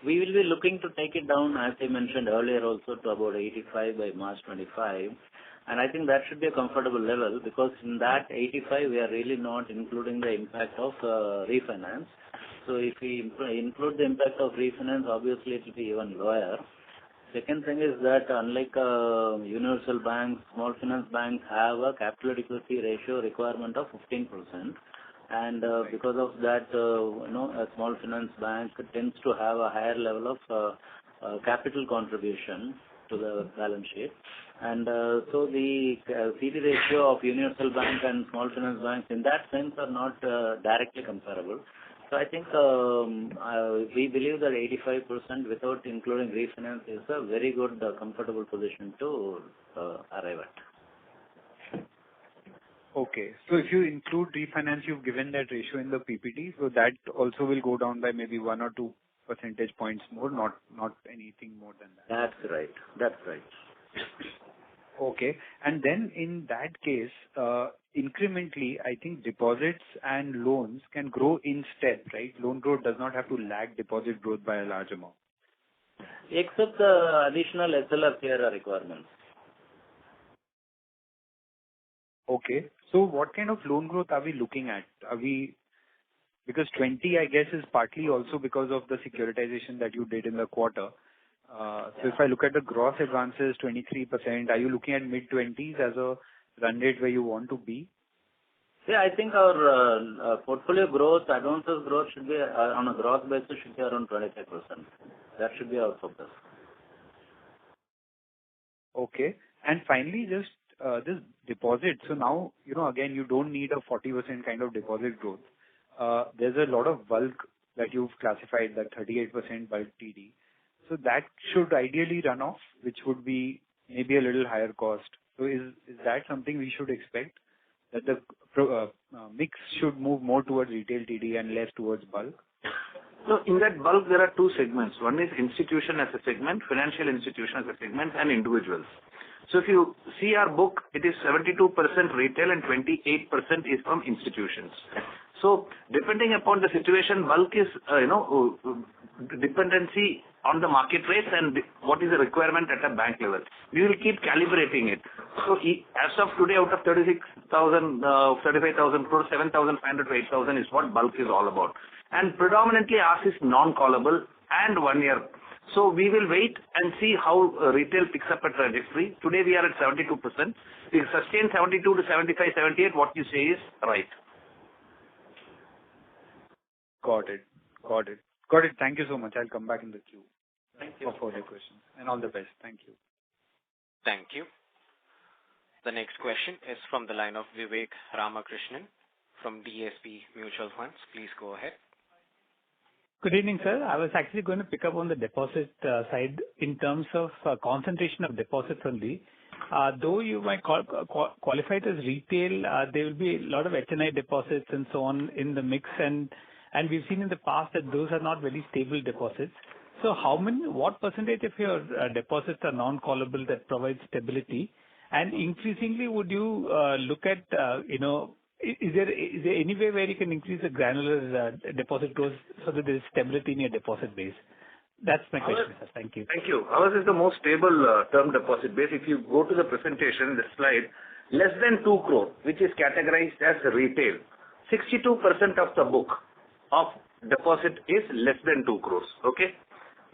we will be looking to take it down, as I mentioned earlier, also to about 85 by March 25. And I think that should be a comfortable level, because in that 85, we are really not including the impact of refinance. So if we include the impact of refinance, obviously it will be even lower. Second thing is that unlike universal banks, small finance banks have a capital adequacy ratio requirement of 15%. And because of that, a small finance bank tends to have a higher level of capital contribution to the balance sheet. And so the CD ratio of universal bank and small finance banks in that sense are not directly comparable. So I think we believe that 85% without including refinance is a very good, comfortable position to arrive at. Okay. So if you include refinance, you've given that ratio in the PPT, so that also will go down by maybe 1 or 2 percentage points more, not anything more than that. That's right. That's right. Okay. And then in that case, incrementally, I think deposits and loans can grow in step, right? Loan growth does not have to lag deposit growth by a large amount. Except the additional SLR requirements. Okay. So what kind of loan growth are we looking at? Because 20, I guess, is partly also because of the securitization that you did in the quarter. So if I look at the gross advances, 23%, are you looking at mid-20s as a run rate where you want to be? Yeah, I think our portfolio growth, advances growth should be on a gross basis should be around 25%. That should be our focus. Okay. And finally, just this deposit. So now, again, you don't need a 40% kind of deposit growth. There's a lot of bulk that you've classified, that 38% bulk TD. So that should ideally run off, which would be maybe a little higher cost. So is that something we should expect, that the mix should move more towards retail TD and less towards bulk? So in that bulk, there are two segments. One is institution as a segment, financial institution as a segment, and individuals. So if you see our book, it is 72% retail and 28% is from institutions. So depending upon the situation, bulk is, dependency on the market rates and what is the requirement at a bank level. We will keep calibrating it. So as of today, out of 35,000 crores, 7,500 to 8,000 is what bulk is all about. And predominantly ours is non-callable and 1 year. So we will wait and see how retail picks up a trajectory. Today we are at 72%. We sustain 72 to 75, 78. What you say is right. Got it. Thank you so much. I'll come back in the queue. Thank you. For further questions. And all the best. Thank you. Thank you. The next question is from the line of Vivek Ramakrishnan from DSP Mutual Funds. Please go ahead. Good evening, sir. I was actually going to pick up on the deposit side in terms of concentration of deposits only. Though you might qualify it as retail, there will be a lot of HNI deposits and so on in the mix, and we've seen in the past that those are not very stable deposits. So what percentage of your deposits are non-callable that provides stability? And increasingly, would you look at, is there any way where you can increase the granular deposit growth so that there is stability in your deposit base? That's my question, sir. Thank you. Thank you. Ours is the most stable term deposit base. If you go to the presentation, the slide, less than 2 crore, which is categorized as retail, 62% of the book of deposit is less than 2 crores. Okay?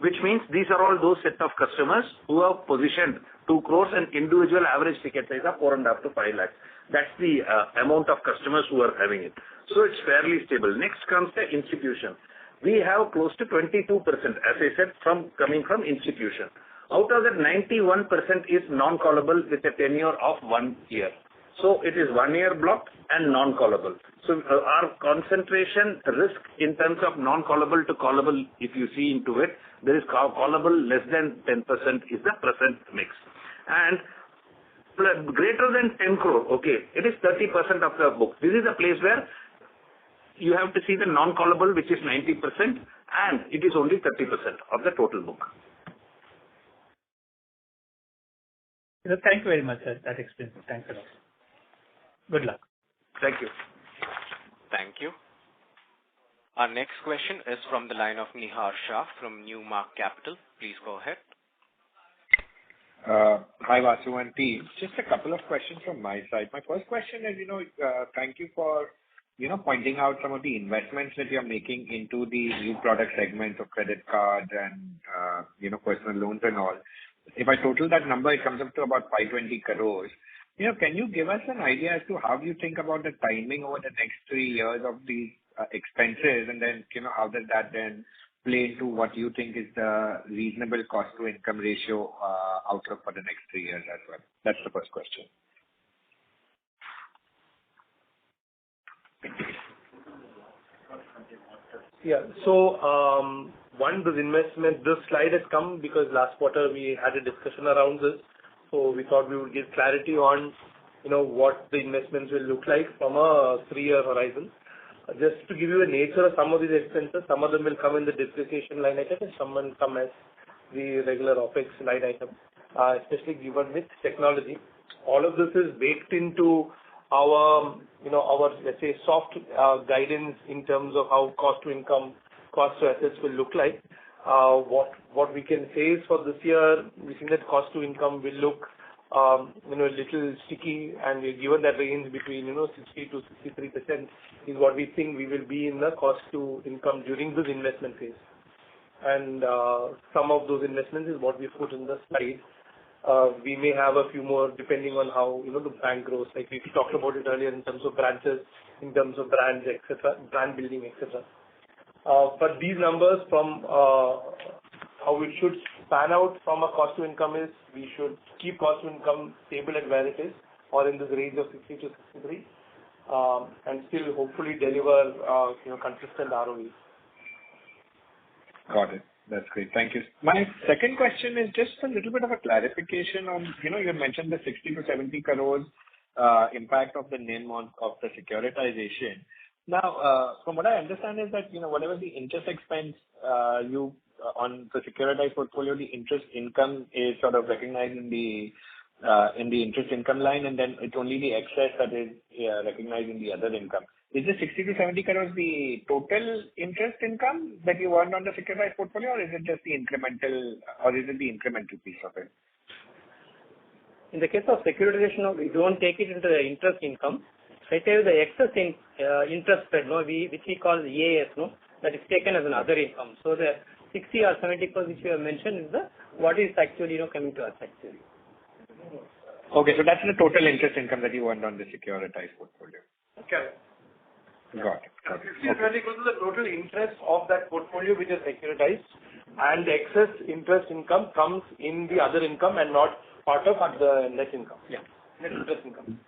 Which means these are all those set of customers who have positioned 2 crores and individual average ticket size of 4.5 to 5 lakhs. That's the amount of customers who are having it. So it's fairly stable. Next comes the institution. We have close to 22%, as I said, coming from institution. Out of that, 91% is non-callable with a tenure of 1 year. So it is 1 year block and non-callable. So our concentration risk in terms of non-callable to callable, if you see into it, there is callable less than 10% is the present mix. And greater than 10 crore, okay, it is 30% of the book. This is a place where you have to see the non-callable, which is 90%, and it is only 30% of the total book. Thank you very much, sir. That explains it. Thanks a lot. Good luck. Thank you. Thank you. Our next question is from the line of Nihar Shah from Newmark Capital. Please go ahead. Hi, Vasu and team. Just a couple of questions from my side. My first question is, thank you for, pointing out some of the investments that you're making into the new product segments of credit cards and, personal loans and all. If I total that number, it comes up to about 520 crores. Can you give us an idea as to how you think about the timing over the next 3 years of these expenses, and then, how does that then play into what you think is the reasonable cost to income ratio outlook for the next 3 years as well? That's the first question. Yeah. So, this slide has come because last quarter we had a discussion around this. So we thought we would give clarity on, what the investments will look like from a 3-year horizon. Just to give you a nature of some of these expenses, some of them will come in the depreciation line item and some will come as the regular OPEX line item, especially given with technology. All of this is baked into our, let's say, soft guidance in terms of how cost to income, cost to assets will look like. What we can say is for this year, we think that cost to income will look, a little sticky, and we've given that range between, 60 to 63% is what we think we will be in the cost to income during this investment phase. And some of those investments is what we put in the slide. We may have a few more depending on how, the bank grows. Like we talked about it earlier in terms of branches, in terms of brands, etc., brand building, etc. But these numbers from how it should span out from a cost to income is we should keep cost to income stable at where it is or in this range of 60 to 63 and still hopefully deliver consistent ROE. Got it. That's great. Thank you. My second question is just a little bit of a clarification on, you mentioned the 60 to 70 crores impact of the NIM of the securitization. Now, from what I understand is that, whatever the interest expense on the securitized portfolio, the interest income is sort of recognized in the interest income line, and then it's only the excess that is recognized in the other income. Is the 60 to 70 crores the total interest income that you earned on the securitized portfolio, or is it just the incremental, piece of it? In the case of securitization, we don't take it into the interest income. So I tell you the excess interest spread, which we call EAS, that is taken as another income. So the 60 or 70 crores which you have mentioned is what is actually coming to us actually. Okay, so that's the total interest income that you earned on the securitized portfolio. Okay. Got it. 60 to 70 crores is the total interest of that portfolio which is securitized, and the excess interest income comes in the other income and not part of the net income. Yeah, net interest income.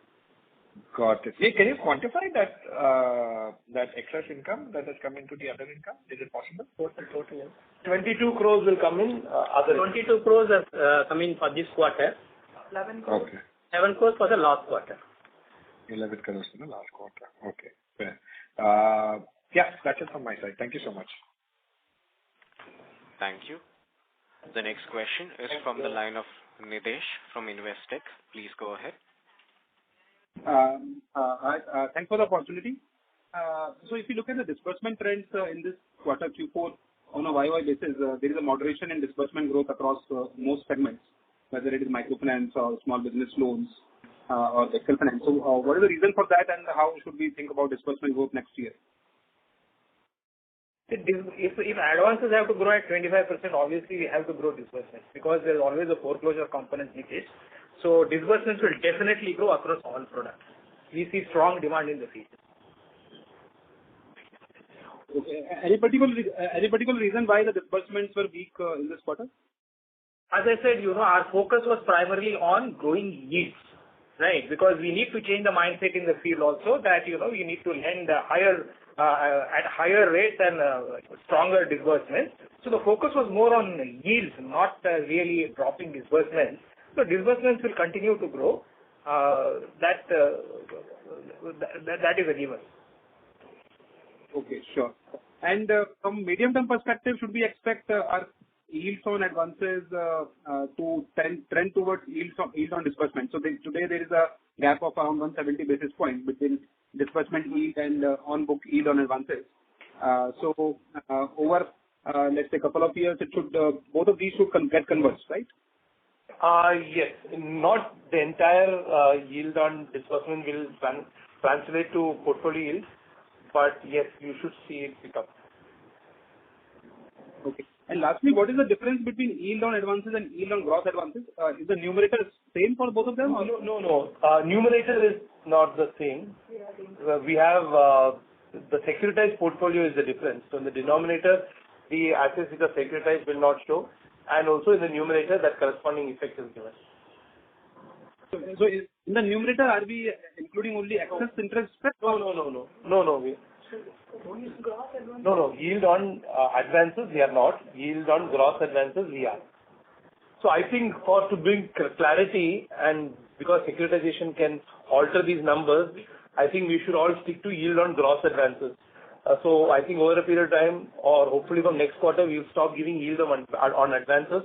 Got it. Hey, can you quantify that excess income that has come into the other income? Is it possible? Total, yes. 22 crores will come in other. 22 crores has come in for this quarter. 11 crores. Okay. 11 crores for the last quarter. 11 crores in the last quarter. Okay, fair. Yeah, that's it from my side. Thank you so much. Thank you. The next question is from the line of Nidesh from Investec. Please go ahead. Thanks for the opportunity. So if you look at the disbursement trends in this quarter Q4 on a YY basis, there is a moderation in disbursement growth across most segments, whether it is microfinance or small business loans or vehicle finance. So what is the reason for that, and how should we think about disbursement growth next year? If advances have to grow at 25%, obviously we have to grow disbursements because there is always a foreclosure component in case. So disbursements will definitely grow across all products. We see strong demand in the future. Okay. Any particular reason why the disbursements were weak in this quarter? As I said, our focus was primarily on growing yields, right? Because we need to change the mindset in the field also that, you need to lend at higher rates and stronger disbursements. So the focus was more on yields, not really dropping disbursements. So disbursements will continue to grow. That is a given. Okay, sure. And from medium-term perspective, should we expect our yields on advances to trend towards yields on disbursement? So today there is a gap of around 170 basis points between disbursement yield and on-book yield on advances. Over, let's say, a couple of years, it should both of these should get converged, right? Yes. Not the entire yield on disbursement will translate to portfolio yield, but yes, you should see it pick up. Okay. And lastly, what is the difference between yield on advances and yield on gross advances? Is the numerator same for both of them? Or? No. Numerator is not the same. We have the securitized portfolio is the difference. So in the denominator, the assets which are securitized will not show, and also in the numerator, that corresponding effect is given. So in the numerator, are we including only excess interest spread? No. Yield on advances, we are not. Yield on gross advances, we are. So I think to bring clarity, and because securitization can alter these numbers, I think we should all stick to yield on gross advances. So I think over a period of time, or hopefully from next quarter, we will stop giving yield on advances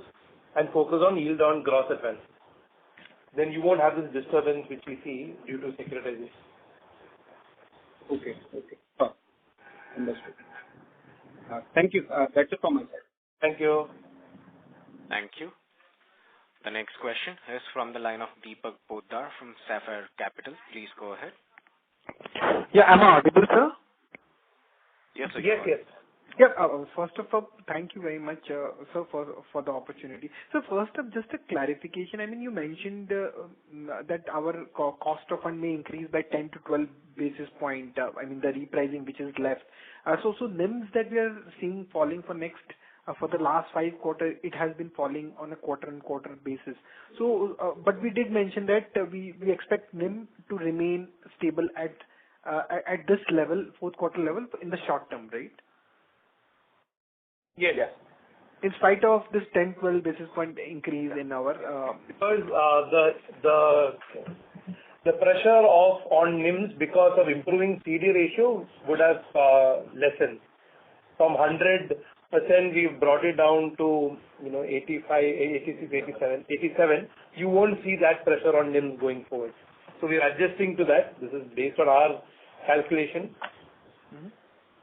and focus on yield on gross advances. Then you won't have this disturbance which we see due to securitization. Okay. Understood. Thank you. That's it from my side. Thank you. Thank you. The next question is from the line of Deepak Poddar from Sapphire Capital. Please go ahead. Yeah, am I audible, sir? Yes, sir. Yes. Yeah. First of all, thank you very much, sir, for the opportunity. So first up, just a clarification. I mean, you mentioned that our cost of fund may increase by 10 to 12 basis point. I mean, the repricing which is left. So NIMs that we are seeing falling for the last 5 quarters, it has been falling on a quarter-on-quarter basis. So, but we did mention that we expect NIM to remain stable at this level, fourth quarter level, in the short term, right? Yes. In spite of this 10-12 basis point increase in our because the pressure on NIMs because of improving CD ratio would have lessened. From 100%, we've brought it down to 85, 86, 87. You won't see that pressure on NIMs going forward. So we're adjusting to that. This is based on our calculation. Mm-hmm.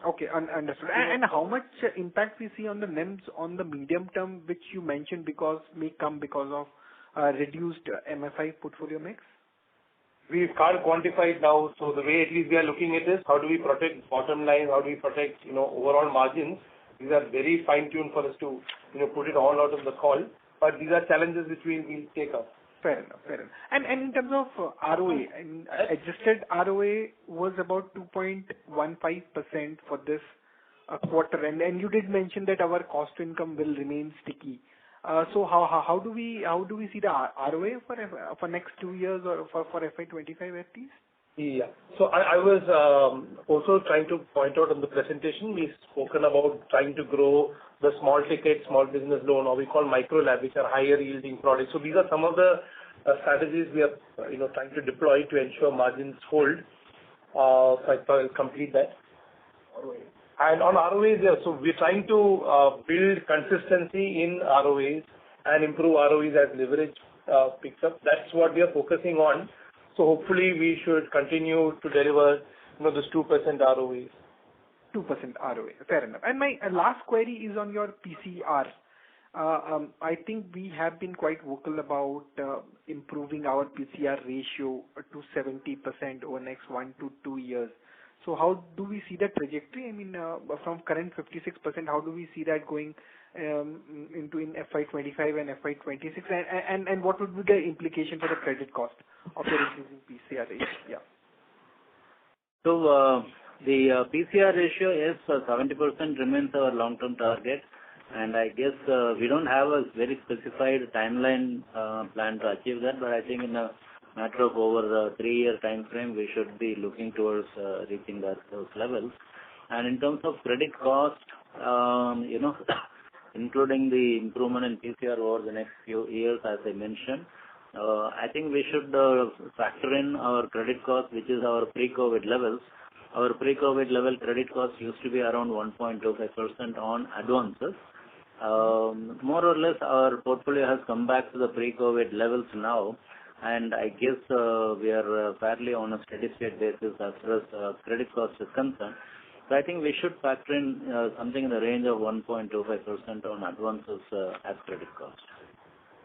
Okay, understood. And how much impact we see on the NIMs on the medium term, which you mentioned may come because of reduced MFI portfolio mix? We can't quantify it now. So the way at least we are looking at is how do we protect bottom line, how do we protect overall margins. These are very fine-tuned for us to put it all out of the call. But these are challenges which we'll take up. Fair enough. And in terms of ROA, adjusted ROA was about 2.15% for this quarter, and you did mention that our cost to income will remain sticky. So how do we see the ROA for next 2 years or for FY25 at least? Yeah. So I was also trying to point out on the presentation, we've spoken about trying to grow the small ticket, small business loan, or we call micro lab, which are higher yielding products. So these are some of the strategies we are trying to deploy to ensure margins hold. So I thought I'll complete that. And on ROAs, yeah, so we're trying to build consistency in ROAs and improve ROEs as leverage picks up. That's what we are focusing on. So hopefully we should continue to deliver this 2% ROEs. 2% ROA. Fair enough. And my last query is on your PCR. I think we have been quite vocal about improving our PCR ratio to 70% over next 1 to 2 years. So how do we see that trajectory? I mean, from current 56%, how do we see that going in FY25 and FY26? And what would be the implication for the credit cost of the increasing PCR ratio? Yeah. So the PCR ratio is 70% remains our long-term target, and I guess we don't have a very specified timeline plan to achieve that, but I think in a matter of over the 3-year time frame, we should be looking towards reaching those levels. And in terms of credit cost, including the improvement in PCR over the next few years, as I mentioned, I think we should factor in our credit cost, which is our pre-COVID levels. Our pre-COVID level credit cost used to be around 1.25% on advances. More or less, our portfolio has come back to the pre-COVID levels now, and I guess we are fairly on a steady state basis as far as credit cost is concerned. So I think we should factor in something in the range of 1.25% on advances as credit cost.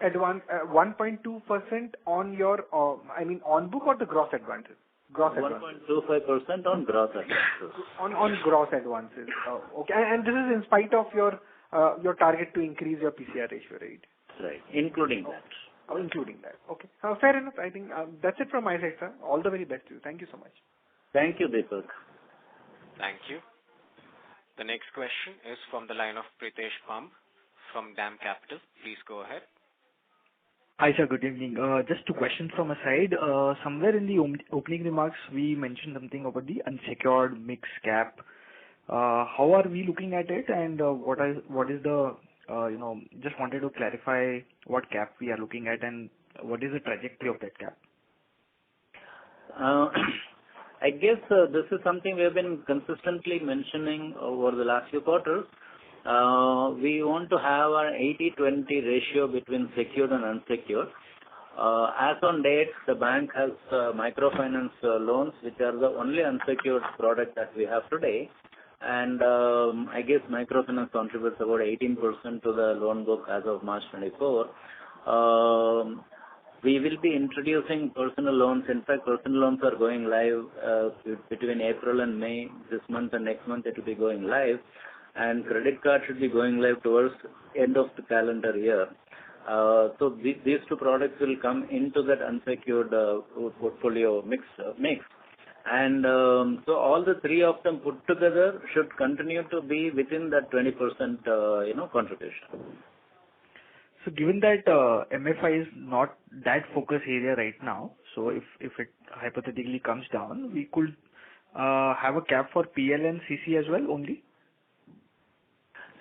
1.2% on your, on book or the gross advances? Gross advances. 1.25% on gross advances. On gross advances. Okay. And this is in spite of your target to increase your PCR ratio, right? Right. Including that. Oh, including that. Okay. Fair enough. I think that's it from my side, sir. All the very best to you. Thank you so much. Thank you, Deepak. Thank you. The next question is from the line of Pritesh Pump from DAM Capital. Please go ahead. Hi, sir. Good evening. Just two questions from my side. Somewhere in the opening remarks, we mentioned something about the unsecured mix cap. How are we looking at it, and what is the, just wanted to clarify what cap we are looking at and what is the trajectory of that cap? I guess this is something we have been consistently mentioning over the last few quarters. We want to have an 80-20 ratio between secured and unsecured. As on date, the bank has microfinance loans, which are the only unsecured product that we have today. And I guess microfinance contributes about 18% to the loan book as of March 24. We will be introducing personal loans. In fact, personal loans are going live between April and May. This month and next month it will be going live. And credit card should be going live towards end of the calendar year. So these two products will come into that unsecured portfolio mix. And so all the three of them put together should continue to be within that 20% contribution. So given that MFI is not that focus area right now, so if it hypothetically comes down, we could have a cap for PL and CC as well only?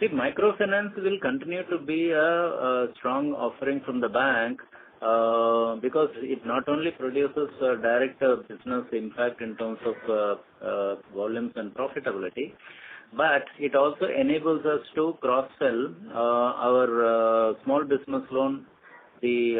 See, microfinance will continue to be a strong offering from the bank because it not only produces direct business impact in terms of volumes and profitability, but it also enables us to cross-sell our small business loan, the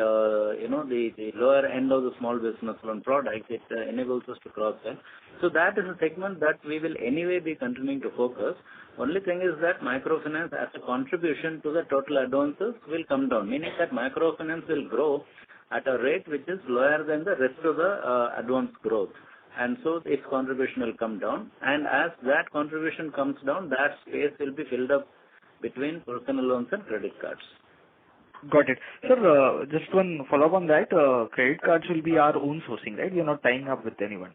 lower end of the small business loan product. It enables us to cross-sell. So that is a segment that we will anyway be continuing to focus. Only thing is that microfinance as a contribution to the total advances will come down, meaning that microfinance will grow at a rate which is lower than the rest of the advance growth. And so its contribution will come down. And as that contribution comes down, that space will be filled up between personal loans and credit cards. Got it. Sir, just one follow-up on that. Credit cards will be our own sourcing, right? We are not tying up with anyone.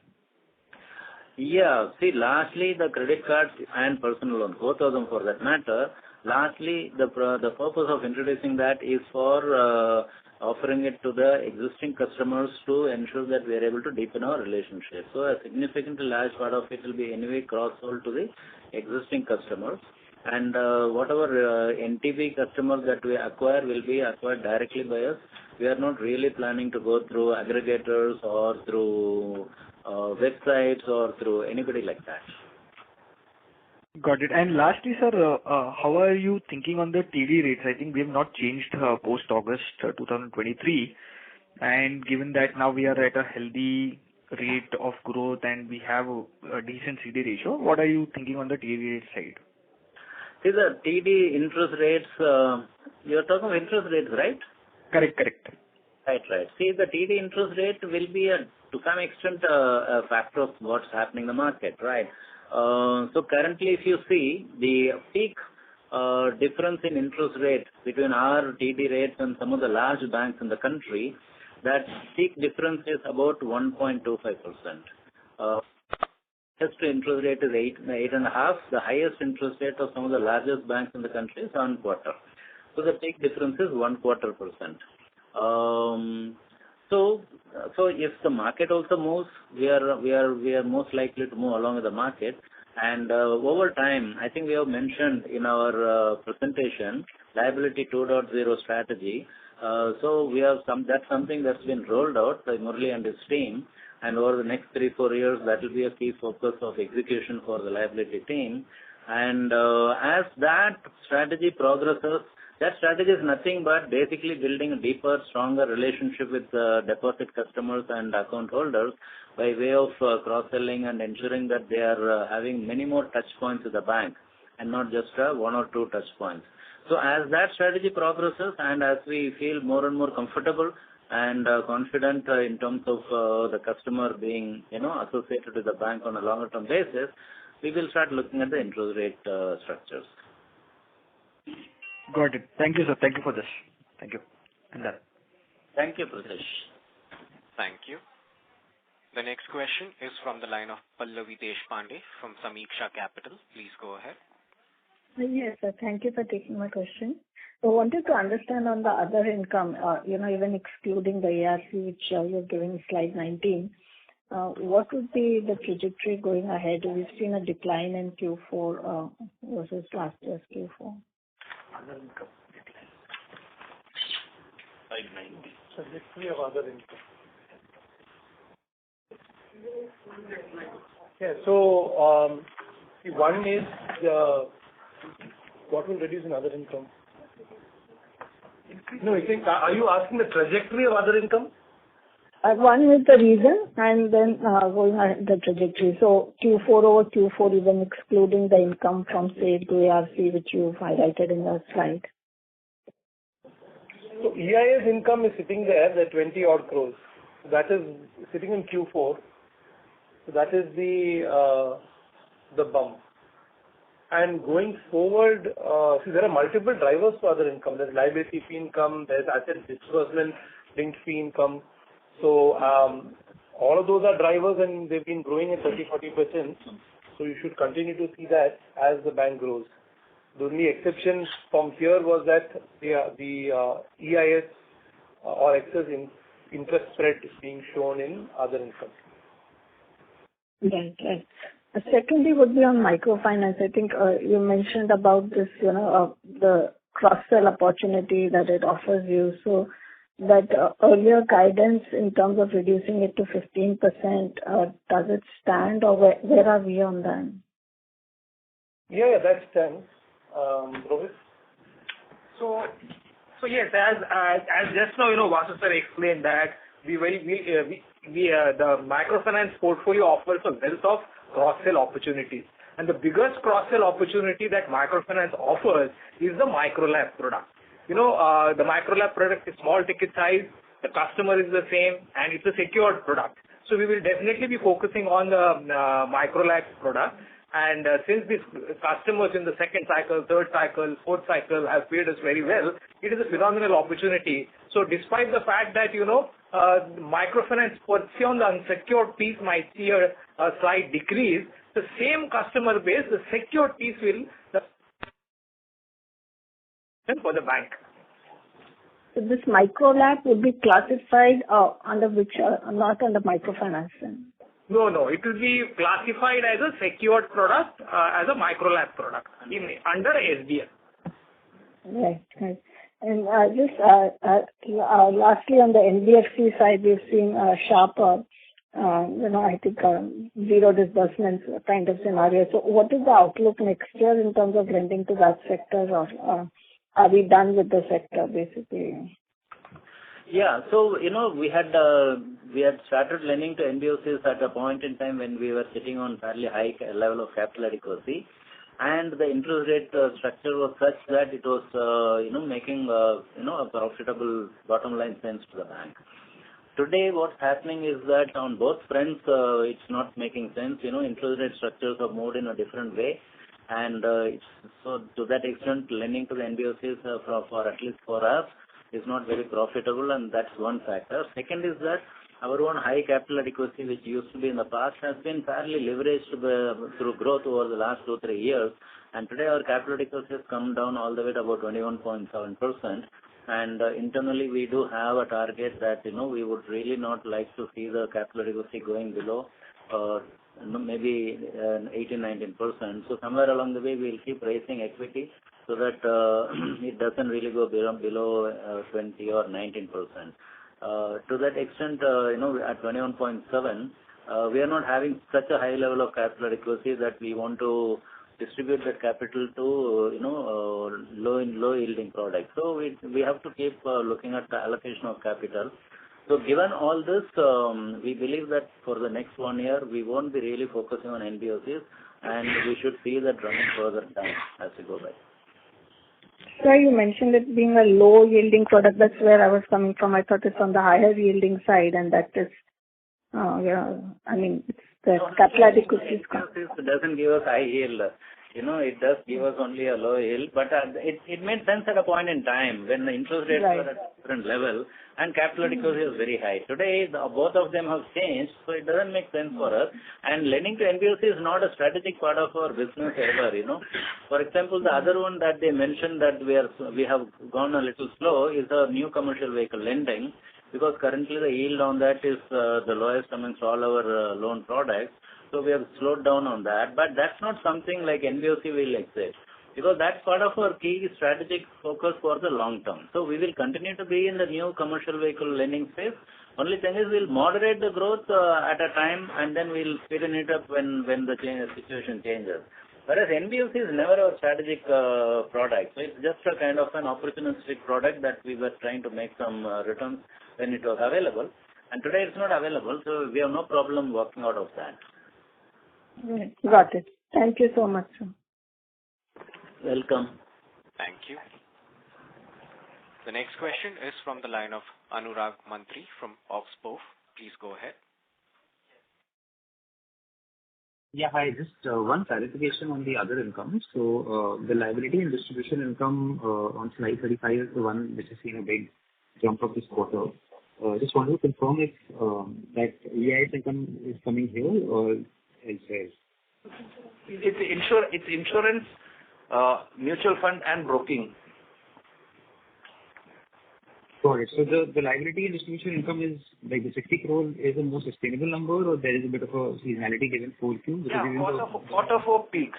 Yeah. See, lastly, the credit cards and personal loans, both of them for that matter, lastly, the purpose of introducing that is for offering it to the existing customers to ensure that we are able to deepen our relationship. So a significantly large part of it will be anyway cross-sold to the existing customers. And whatever NTB customers that we acquire will be acquired directly by us. We are not really planning to go through aggregators or through websites or through anybody like that. Got it. And lastly, sir, how are you thinking on the TD rates? I think we have not changed post-August 2023. And given that now we are at a healthy rate of growth and we have a decent CD ratio, what are you thinking on the TD rate side? See, the TD interest rates, you're talking of interest rates, right? Correct. Right. See, the TD interest rate will be, to some extent, a factor of what's happening in the market, right? So currently, if you see the peak difference in interest rate between our TD rates and some of the large banks in the country, that peak difference is about 1.25%. Highest interest rate is 8.5. The highest interest rate of some of the largest banks in the country is 1/4. So the peak difference is 1/4%. So if the market also moves, we are most likely to move along with the market. And over time, I think we have mentioned in our presentation, liability 2.0 strategy. So we have that's something that's been rolled out by Murali and his team. And over the next 3-4 years, that will be a key focus of execution for the liability team. And as that strategy progresses That strategy is nothing but basically building a deeper, stronger relationship with deposit customers and account holders by way of cross-selling and ensuring that they are having many more touch points with the bank and not just one or two touch points. So as that strategy progresses and as we feel more and more comfortable and confident in terms of the customer being, associated with the bank on a longer term basis, we will start looking at the interest rate structures. Got it. Thank you, sir. Thank you for this. Thank you. And that. Thank you, Pritesh. Thank you. The next question is from the line of Pallavi Deshpande from Sameeksha Capital. Please go ahead. Yes, sir. Thank you for taking my question. I wanted to understand on the other income, even excluding the ARC, which you're giving slide 19, what would be the trajectory going ahead? We've seen a decline in Q4 versus last year's Q4. Other income decline. Slide 90. Trajectory of other income. Yeah. So, one is what will reduce in other income? No, are you asking the trajectory of other income? One is the reason, and then going ahead the trajectory. So Q4 over Q4, even excluding the income from sale to ARC, which you've highlighted in the slide. So EIS income is sitting there, the 20 odd crores. That is sitting in Q4. So that is the bump. And going forward, there are multiple drivers for other income. There's liability fee income, there's asset disbursement linked fee income. So all of those are drivers, and they've been growing at 30-40%. So you should continue to see that as the bank grows. The only exception from here was that the EIS or excess interest spread is being shown in other income. Right. Secondly would be on microfinance. I think you mentioned about this, the cross-sell opportunity that it offers you. So that earlier guidance in terms of reducing it to 15%, does it stand, or where are we on that? Yeah, that stands. Rohit? So yes, as just now, Vasu sir explained that the microfinance portfolio offers a wealth of cross-sell opportunities. And the biggest cross-sell opportunity that microfinance offers is the micro-LAP product. The micro-LAP product is small ticket size, the customer is the same, and it's a secured product. So we will definitely be focusing on the micro-LAP product. And since these customers in the second cycle, third cycle, fourth cycle have paid us very well, it is a phenomenal opportunity. So despite the fact that, microfinance per se on the unsecured piece might see a slight decrease, the same customer base, the secured piece will for the bank. So this micro-LAP would be classified under which, not under microfinance then? No, it will be classified as a secured product, as a micro-LAP product under SBL. Right. And just lastly, on the NBFC side, we've seen a sharper, I think zero disbursements kind of scenario. So what is the outlook next year in terms of lending to that sector, or are we done with the sector basically? Yeah. So, we had started lending to NBFCs at a point in time when we were sitting on fairly high level of capital adequacy. And the interest rate structure was such that it was, making, a profitable bottom line sense to the bank. Today, what's happening is that on both fronts, it's not making sense. Interest rate structures are moved in a different way. And so to that extent, lending to the NBFCs for at least for us is not very profitable, and that's one factor. Second is that our own high capital adequacy, which used to be in the past, has been fairly leveraged through growth over the last 2-3 years. And today our capital adequacy has come down all the way to about 21.7%. And internally we do have a target that, we would really not like to see the capital adequacy going below maybe 18-19%. So somewhere along the way we'll keep raising equity so that it doesn't really go below 20 or 19%. To that extent, at 21.7, we are not having such a high level of capital adequacy that we want to distribute that capital to, low yielding products. So we have to keep looking at the allocation of capital. So given all this, we believe that for the next 1 year, we won't be really focusing on NBFCs, and we should see that running further down as we go by. Sir, you mentioned it being a low yielding product. That's where I was coming from. I thought it's on the higher yielding side, and that is, it's the capital adequacy. It doesn't give us high yield. It does give us only a low yield, but it made sense at a point in time when the interest rates were at a different level and capital adequacy was very high. Today, both of them have changed, so it doesn't make sense for us. And lending to NBFC is not a strategic part of our business ever. For example, the other one that they mentioned that we have gone a little slow is the new commercial vehicle lending, because currently the yield on that is the lowest amongst all our loan products. So we have slowed down on that, but that's not something like NBFC will exit, because that's part of our key strategic focus for the long term. So we will continue to be in the new commercial vehicle lending space. Only thing is we'll moderate the growth at a time, and then we'll speeden it up when the situation changes. Whereas NBFC is never a strategic product. So it's just a kind of an opportunistic product that we were trying to make some returns when it was available. And today it's not available, so we have no problem working out of that. Right. Got it. Thank you so much, sir. Welcome. Thank you. The next question is from the line of Anurag Mantri from Oxbow. Please go ahead. Yeah, hi. Just one clarification on the other income. So the liability and distribution income on slide 35 is the one which has seen a big jump of this quarter. Just wanted to confirm if that EIS income is coming here or elsewhere. It's insurance, mutual fund and broking. Got it. So the liability and distribution income is like the 60 crore is a more sustainable number, or there is a bit of a seasonality given 4Q? Quarter four peaks.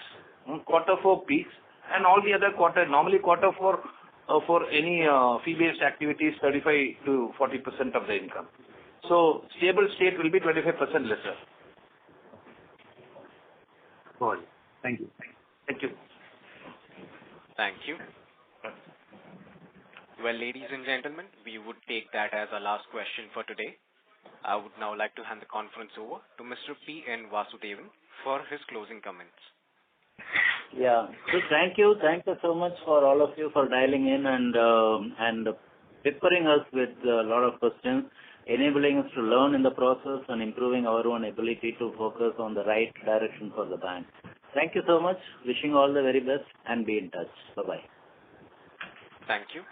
Quarter 4 peaks, and all the other quarter, normally quarter 4 for any fee-based activities, 35 to 40% of the income. So stable state will be 25% lesser. Got it. Thank you. Thank you. Thank you. Well, ladies and gentlemen, we would take that as our last question for today. I would now like to hand the conference over to Mr. P.N. Vasudevan for his closing comments. Yeah. So thank you. Thank you so much for all of you for dialing in and peppering us with a lot of questions, enabling us to learn in the process and improving our own ability to focus on the right direction for the bank. Thank you so much. Wishing all the very best and be in touch. Bye-bye. Thank you.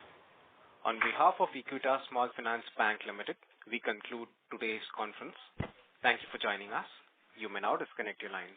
On behalf of Equitas Small Finance Bank Limited, we conclude today's conference. Thank you for joining us. You may now disconnect your lines.